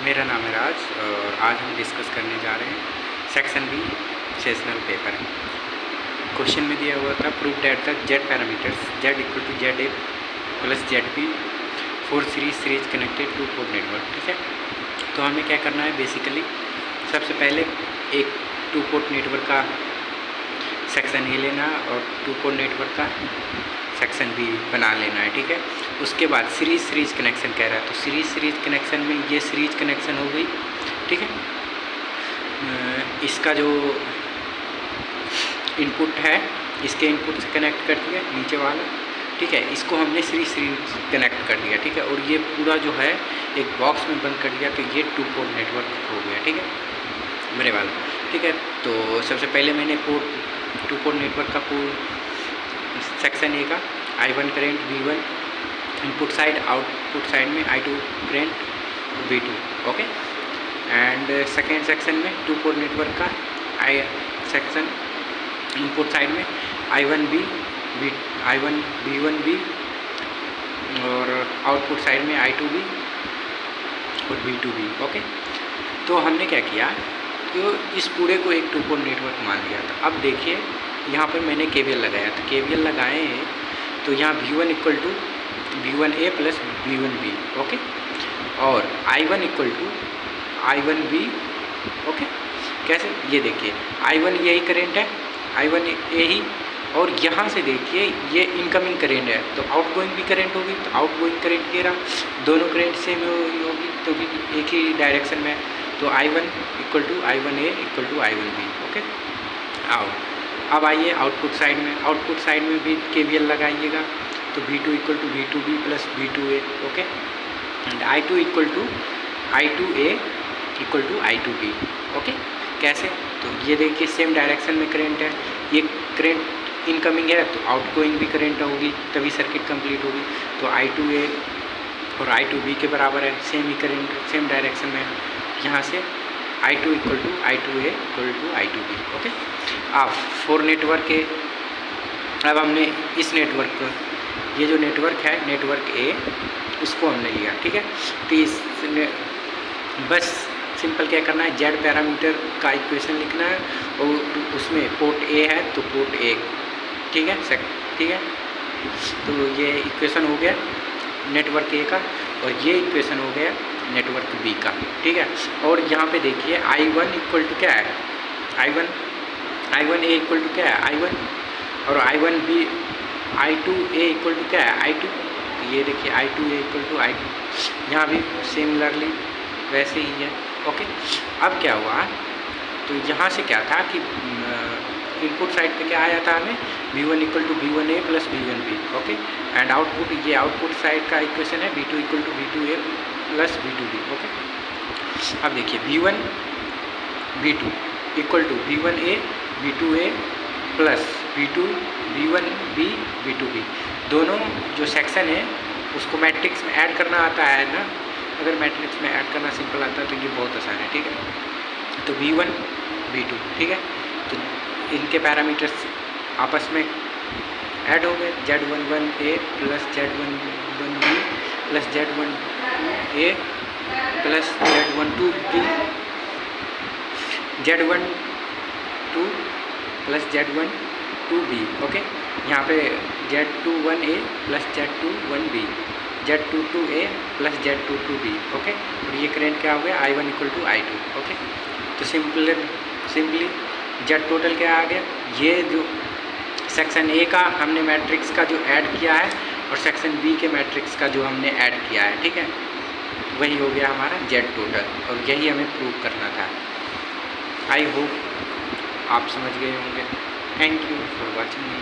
मेरा नाम है राज और आज हम डिस्कस करने जा रहे हैं section B sessional paper. Question में दिया हुआ था prove that the Z parameters Z equal to Z A plus Z B for series connected two port network. ठीक है, तो हमें क्या करना है, बेसिकली सबसे पहले एक टू पोर्ट नेटवर्क का सेक्शन ए लेना और टू पोर्ट नेटवर्क का सेक्शन बी बना लेना है। ठीक है, उसके बाद सीरीज कनेक्शन कह रहा है, तो सीरीज कनेक्शन में ये सीरीज कनेक्शन हो गई। ठीक है, इसका जो इनपुट है इसके इनपुट से कनेक्ट कर दिया नीचे वाला। ठीक है, इसको हमने सीरीज कनेक्ट कर दिया। ठीक है, और ये पूरा जो है एक बॉक्स में बंद कर दिया, तो ये टू पोर्ट नेटवर्क हो गया। ठीक है, मेरे वाला। ठीक है, तो सबसे पहले मैंने टू पोर्ट नेटवर्क का सेक्शन ए का I1 current V1 input side, output side में I2 current V2। Okay, and second section में टू पोर्ट नेटवर्क का सेक्शन इनपुट साइड में I1 V1 B और आउटपुट साइड में I2 B और V2 B। Okay, तो हमने क्या किया, तो इस पूरे को एक टू पोर्ट नेटवर्क मान लिया था। अब देखिए यहाँ पर मैंने KVL लगाया, तो KVL लगाए हैं तो यहाँ V1 equal to V1A plus V1B। Okay, और I1 equal to I1B। Okay, कैसे, ये देखिए I1 यही करेंट है, I1A ही, और यहाँ से देखिए ये इनकमिंग करेंट है, तो आउटगोइंग भी करेंट होगी, तो आउटगोइंग करेंट ये रहा, दोनों करेंट सेम होगी, तो भी एक ही डायरेक्शन में, तो I1 equal to I1A equal to I1B। Okay, आओ अब आइए आउटपुट साइड में, आउटपुट साइड में भी KVL लगाइएगा, तो V2 equal to V2B plus V2A। Okay, and I2 equal to I2A equal to I2B। Okay, कैसे, तो ये देखिए सेम डायरेक्शन में करंट है, ये करंट इनकमिंग है तो आउटगोइंग भी करंट होगी, तभी सर्किट कंप्लीट होगी, तो I2A और I2B के बराबर है, सेम ही करंट सेम डायरेक्शन में, यहाँ से I2 equal to I2A equal to I2B। Okay, अब फोर नेटवर्क के, अब हमने इस नेटवर्क को, ये जो नेटवर्क है नेटवर्क A, उसको हमने लिया। ठीक है, तो इस बस सिंपल क्या करना है, जेड पैरामीटर का इक्वेशन लिखना है और उसमें पोर्ट A है तो पोर्ट A। ठीक है, ठीक है, तो ये इक्वेशन हो गया नेटवर्क A का, और ये इक्वेशन हो गया नेटवर्क B का। ठीक है, और यहाँ पे देखिए I1 इक्वल टू क्या है, I1A इक्वल टू क्या है I1, और I2A इक्वल टू क्या है I2, तो ये देखिए I2A इक्वल टू I2, यहाँ भी सिमिलरली वैसे ही है। ओके, अब क्या हुआ, तो यहाँ से क्या था कि इनपुट साइड पे क्या आया था हमें, V1 equal to V1A plus V1B। Okay, and output, ये आउटपुट साइड का इक्वेशन है V2 equal to V2A plus V2B। Okay, अब देखिए V1 V2 equal to V1A V2A plus V2 V1B V2B, दोनों जो सेक्शन है उसको मैट्रिक्स में ऐड करना आता है ना, अगर मैट्रिक्स में ऐड करना सिंपल आता है तो ये बहुत आसान है। ठीक है, तो V1 V2, ठीक है, तो इनके पैरामीटर्स आपस में ऐड हो गए, Z11A plus Z11B plus Z12A plus Z12B, Z12 plus Z12B। Okay, यहाँ पे Z21A plus Z21B, Z22A plus Z22B। Okay, और ये करंट क्या हो गया I1 equal to I2। Okay, तो सिंपली जेड टोटल क्या आ गया, ये जो सेक्शन A का हमने मैट्रिक्स का जो ऐड किया है और सेक्शन B के मैट्रिक्स का जो हमने ऐड किया है, ठीक है, वही हो गया हमारा जेड टोटल, और यही हमें प्रूव करना था। आई होप आप समझ गए होंगे। Thank you for watching me.